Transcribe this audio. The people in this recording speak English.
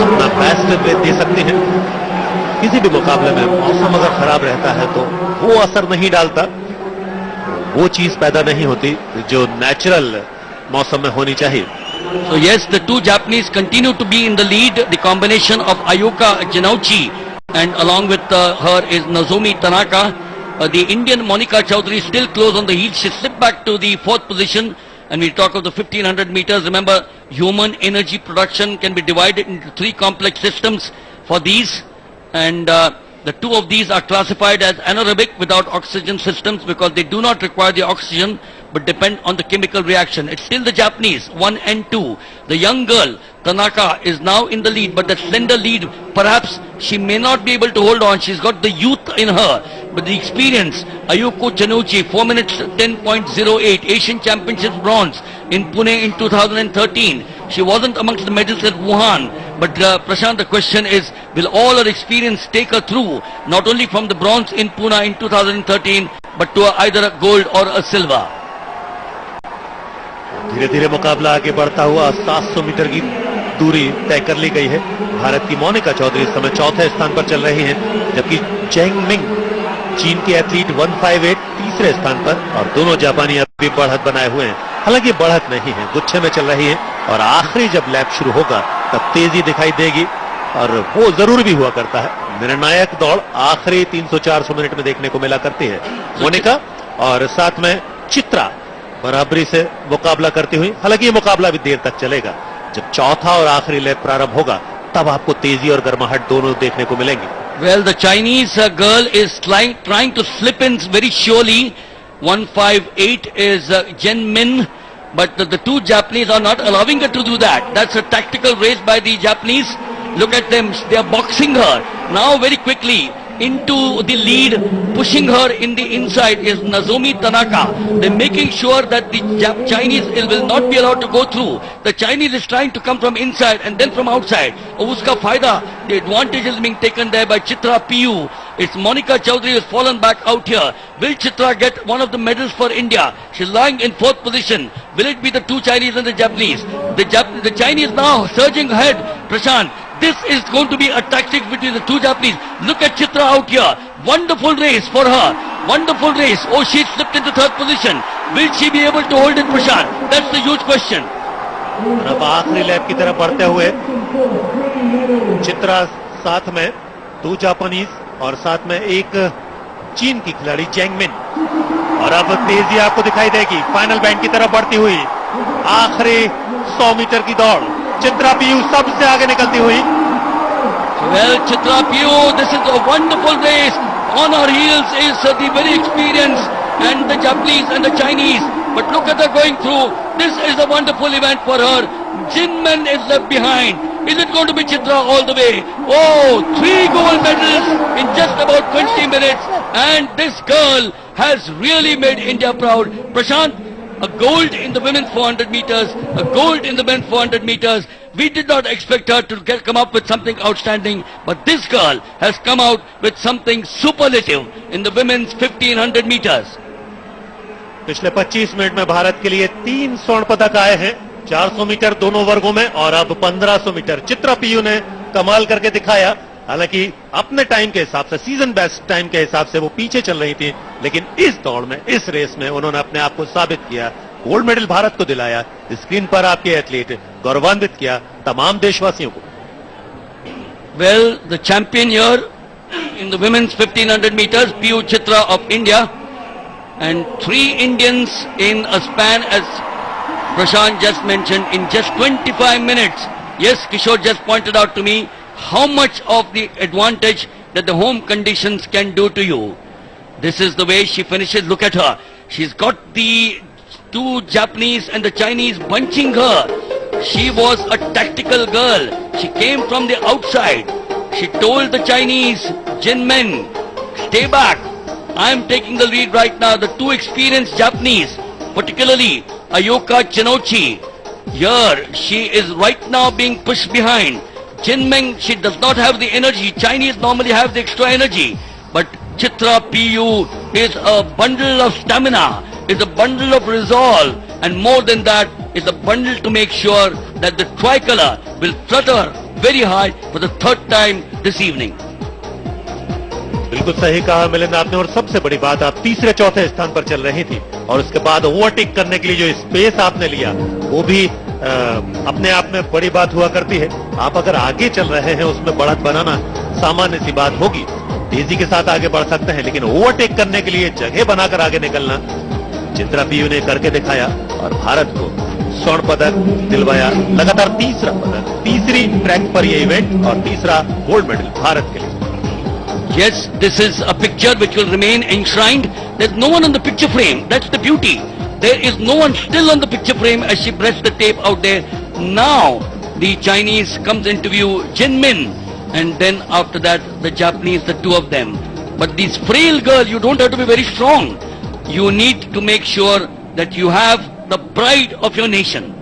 अपना बेस्ट दे सकती हैं। किसी भी मुकाबले में मौसम अगर खराब रहता है तो वो असर नहीं डालता, वो चीज पैदा नहीं होती जो नेचुरल मौसम में होनी चाहिए। So yes, the two Japanese continue to be in the lead. The combination of Ayuka Janauchi and along with her is Nozomi Tanaka. The Indian Monica Chowdhury is still close on the heels. She slipped back to the fourth position. And we talk of the 1500 meters. Remember, human energy production can be divided into three complex systems for these. And the two of these are classified as anaerobic without oxygen systems because they do not require the oxygen but depend on the chemical reaction. It's still the Japanese, 1 and 2. The young girl, Tanaka, is now in the lead, but that slender lead, perhaps she may not be able to hold on. She's got the youth in her, but the experience, Ayuko Janauchi, 4 minutes 10.08, Asian Championships bronze in Pune in 2013. She wasn't amongst the medals at Wuhan, but Prashant, the question is, will all her experience take her through, not only from the bronze in Pune in 2013, but to either a gold or a silver? धीरे धीरे मुकाबला आगे बढ़ता हुआ 700 metre की दूरी तय कर ली गई है। भारत की मोनिका चौधरी इस समय चौथे स्थान पर चल रही हैं, जबकि चेंग मिंग चीन की एथलीट 158 तीसरे स्थान पर, और दोनों जापानी अभी बढ़त बनाए हुए हैं। हालांकि बढ़त नहीं है, गुच्छे में चल रही है, और आखिरी जब लैप शुरू होगा तब तेजी दिखाई देगी, और वो जरूर भी हुआ करता है। निर्णायक दौड़ आखिरी 300-400 मिनट में देखने को मिला करती है मोनिका, और साथ में चित्रा बराबरी से मुकाबला करती हुई। हालांकि ये मुकाबला भी देर तक चलेगा। जब चौथा और आखिरी लैप प्रारंभ होगा तब आपको तेजी और गर्माहट दोनों देखने को मिलेंगी। Well, the Chinese girl is trying to slip in very surely. 158 is Jen Min, but the two Japanese are not allowing her to do that. That's a tactical race by the Japanese. Look at them, they are boxing her. Now very quickly into the lead, pushing her in the inside is Nozomi Tanaka. They're making sure that the Chinese will not be allowed to go through. The Chinese is trying to come from inside and then from outside. Uska Faida, the advantage is being taken there by Chitra Piyu. It's Monica Chowdhury who has fallen back out here. Will Chitra get one of the medals for India? She's lying in fourth position. Will it be the two Chinese and the Japanese? The Chinese now surging ahead. Prashant, this is going to be a tactic between the two Japanese. Look at Chitra out here. Wonderful race for her. Wonderful race. Oh, she slipped into third position. Will she be able to hold it, Prashant? That's the huge question. अब आखिरी lap की तरफ बढ़ते हुए चित्रा, साथ में दो Japanese और साथ में एक चीन की खिलाड़ी चेंग मिन, और अब तेजी आपको दिखाई देगी फाइनल बैंड की तरफ बढ़ती हुई। आखिरी 100 मीटर की दौड़, चित्रा पीयू सबसे आगे निकलती हुई। Well, Chitra Piyu, this is a wonderful race. On her heels is the very experienced and the Japanese and the Chinese. But look at her going through. This is a wonderful event for her. Jin Men is left behind. Is it going to be Chitra all the way? Oh, 3 gold medals in just about 20 minutes. And this girl has really made India proud. Prashant, a gold in the women's 400 meters, a gold in the men's 400 meters. We did not expect her to come up with something outstanding, but this girl has come out with something superlative in the women's 1500 meters. पिछले 25 minute में भारत के लिए 3 स्वर्ण पदक आए हैं, 400 metre दोनों वर्गों में, और अब 1500 मीटर। चित्रा पीयू ने कमाल करके दिखाया। हालांकि अपने टाइम के हिसाब से, सीजन बेस्ट टाइम के हिसाब से वो पीछे चल रही थी, लेकिन इस दौड़ में, इस रेस में उन्होंने अपने आप को साबित किया। गोल्ड मेडल भारत को दिलाया। स्क्रीन पर आपके एथलीट गौरवान्वित किया तमाम देशवासियों को। Well, the champion here in the women's 1500 meters, Piyu Chitra of India, and 3 Indians in a span, as Prashant just mentioned, in just 25 minutes. Yes, Kishore just pointed out to me how much of the advantage that the home conditions can do to you. This is the way she finishes. Look at her. She's got the two Japanese and the Chinese bunching her. She was a tactical girl. She came from the outside. She told the Chinese, Jin Men, stay back. I am taking the lead right now. The two experienced Japanese, particularly Ayuka Janauchi, here she is right now being pushed behind. Jin Meng, she does not have the energy. Chinese normally have the extra energy. But Chitra Piyu is a bundle of stamina, is a bundle of resolve, and more than that, is a bundle to make sure that the tricolor will flutter very high for the third time this evening. बिल्कुल सही कहा मिलिंद आपने। और सबसे बड़ी बात, आप तीसरे चौथे स्थान पर चल रही थी और उसके बाद ओवरटेक करने के लिए जो स्पेस आपने लिया वो भी अपने आप में बड़ी बात हुआ करती है। आप अगर आगे चल रहे हैं उसमें बढ़त बनाना सामान्य सी बात होगी, तेजी के साथ आगे बढ़ सकते हैं, लेकिन ओवरटेक करने के लिए जगह बनाकर आगे निकलना चित्रा पीयू ने करके दिखाया और भारत को स्वर्ण पदक दिलवाया। लगातार तीसरा पदक, तीसरी ट्रैक पर यह इवेंट और तीसरा गोल्ड मेडल भारत के लिए। Yes, this is a picture which will remain enshrined. There's no one on the picture frame. That's the beauty. There is no one still on the picture frame as she pressed the tape out there. Now, the Chinese comes into view, Jin Min, and then after that, the Japanese, the two of them. But this frail girl, you don't have to be very strong. You need to make sure that you have the pride of your nation.